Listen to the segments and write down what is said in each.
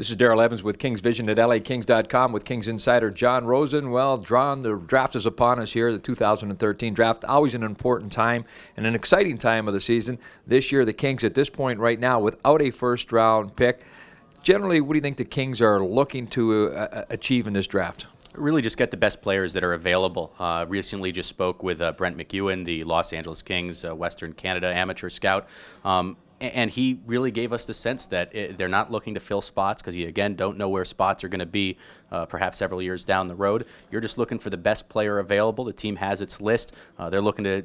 This is Daryl Evans with Kings Vision at LAKings.com with Kings insider John Rosen. Well, John, the draft is upon us here, the 2013 draft. Always an important time and an exciting time of the season. This year, the Kings at this point right now without a first-round pick. Generally, what do you think the Kings are looking to achieve in this draft? Really just get the best players that are available. Recently just spoke with Brent McEwen, the Los Angeles Kings Western Canada amateur scout. And he really gave us the sense that they're not looking to fill spots because you, again, don't know where spots are going to be perhaps several years down the road. You're just looking for the best player available. The team has its list. They're looking to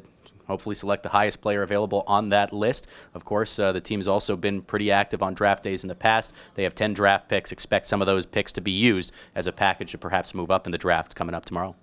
hopefully select the highest player available on that list. Of course, the team's also been pretty active on draft days in the past. They have 10 draft picks. Expect some of those picks to be used as a package to perhaps move up in the draft coming up tomorrow.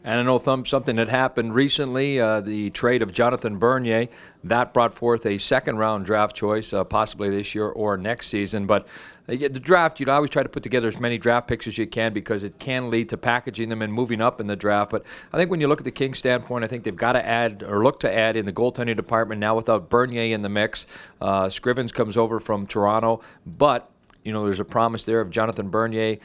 And I know something that happened recently, the trade of Jonathan Bernier, that brought forth a second-round draft choice, possibly this year or next season. But the draft, you'd always try to put together as many draft picks as you can because it can lead to packaging them and moving up in the draft. But I think when you look at the Kings' standpoint, I think they've got to add or look to add in the goaltending department now without Bernier in the mix. Scrivens comes over from Toronto, but there's a promise there of Jonathan Bernier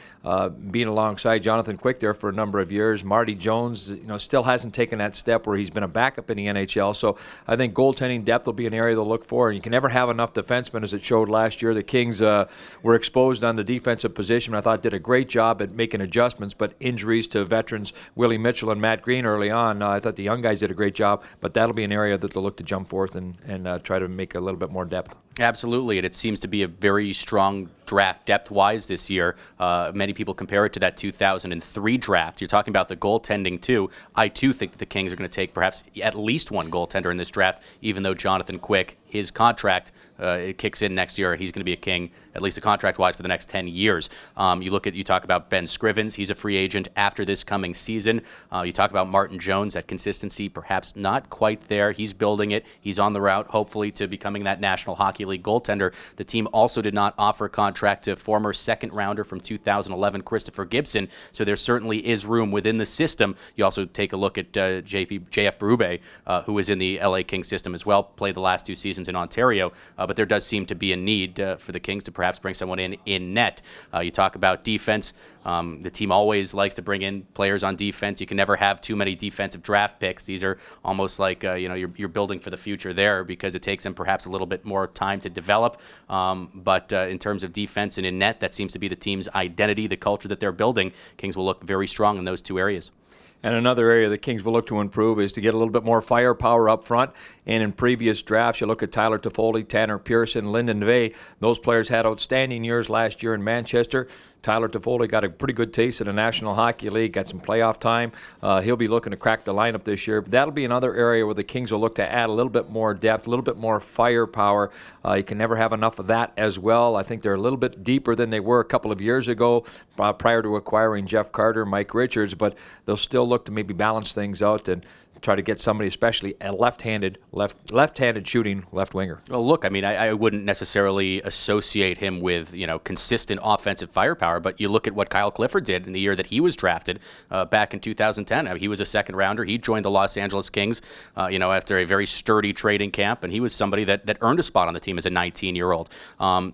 being alongside Jonathan Quick there for a number of years. Marty Jones, still hasn't taken that step where he's been a backup in the NHL. So I think goaltending depth will be an area to look for. And you can never have enough defensemen, as it showed last year. The Kings were exposed on the defensive position. I thought did a great job at making adjustments, but injuries to veterans Willie Mitchell and Matt Green early on, I thought the young guys did a great job. But that'll be an area that they'll look to jump forth and try to make a little bit more depth. Absolutely, and it seems to be a very strong draft depth-wise this year. Many people compare it to that 2003 draft. You're talking about the goaltending, too. I, too, think that the Kings are going to take perhaps at least one goaltender in this draft, even though Jonathan Quick, his contract, it kicks in next year. He's going to be a King, at least contract-wise, for the next 10 years. You talk about Ben Scrivens. He's a free agent after this coming season. You talk about Martin Jones. That consistency perhaps not quite there. He's building it. He's on the route, hopefully, to becoming that National Hockey League goaltender. The team also did not offer a contract to former second-rounder from 2011, Christopher Gibson, so there certainly is room within the system. You also take a look at JF Berube, who is in the LA Kings system as well, played the last 2 seasons in Ontario, but there does seem to be a need for the Kings to perhaps bring someone in net. You talk about defense. The team always likes to bring in players on defense. You can never have too many defensive draft picks. These are almost like you're building for the future there because it takes them perhaps a little bit more time to develop. But in terms of defense and in net, that seems to be the team's identity, the culture that they're building. Kings will look very strong in those 2 areas. And another area the Kings will look to improve is to get a little bit more firepower up front. And in previous drafts, you look at Tyler Toffoli, Tanner Pearson, Lyndon Vey. Those players had outstanding years last year in Manchester. Tyler Toffoli got a pretty good taste in the National Hockey League, got some playoff time. He'll be looking to crack the lineup this year. But that'll be another area where the Kings will look to add a little bit more depth, a little bit more firepower. You can never have enough of that as well. I think they're a little bit deeper than they were a couple of years ago prior to acquiring Jeff Carter, Mike Richards, but they'll still look to maybe balance things out and try to get somebody, especially a left-handed shooting left winger. Well, look, I wouldn't necessarily associate him with consistent offensive firepower, but you look at what Kyle Clifford did in the year that he was drafted back in 2010. He was a second rounder. He joined the Los Angeles Kings, after a very sturdy trading camp, and he was somebody that earned a spot on the team as a 19-year-old.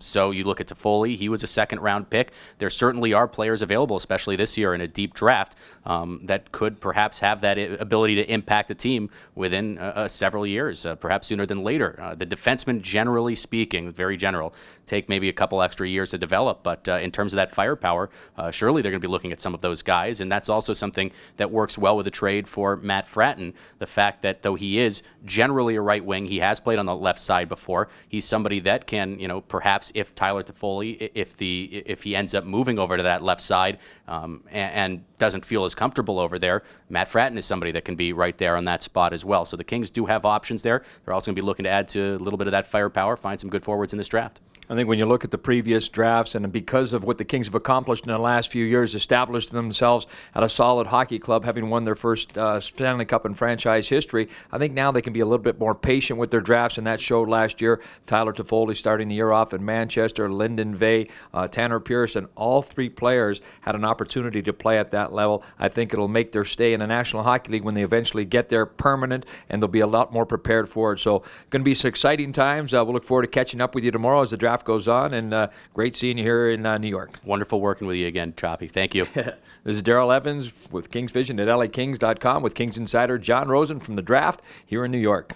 So you look at Toffoli. He was a second-round pick. There certainly are players available, especially this year in a deep draft, that could perhaps have that ability to impact the team within several years, perhaps sooner than later. The defensemen, generally speaking, very general, take maybe a couple extra years to develop, but in terms of that firepower, surely they're going to be looking at some of those guys, and that's also something that works well with the trade for Matt Fratton. The fact that though he is generally a right wing, he has played on the left side before. He's somebody that can, perhaps if Tyler Toffoli, if he ends up moving over to that left side and doesn't feel as comfortable over there, Matt Fratton is somebody that can be right there on that spot as well. So the Kings do have options there. They're also going to be looking to add to a little bit of that firepower, find some good forwards in this draft. I think when you look at the previous drafts, and because of what the Kings have accomplished in the last few years, established themselves at a solid hockey club, having won their first Stanley Cup in franchise history, I think now they can be a little bit more patient with their drafts, and that showed last year. Tyler Toffoli starting the year off in Manchester, Lyndon Vey, Tanner Pearson, all 3 players had an opportunity to play at that level. I think it'll make their stay in the National Hockey League when they eventually get there permanent, and they'll be a lot more prepared for it. So going to be some exciting times. We'll look forward to catching up with you tomorrow as the draft draft goes on, and great seeing you here in New York. Wonderful working with you again, Choppy. Thank you. This is Daryl Evans with Kings Vision at LAKings.com with Kings Insider John Rosen from the draft here in New York.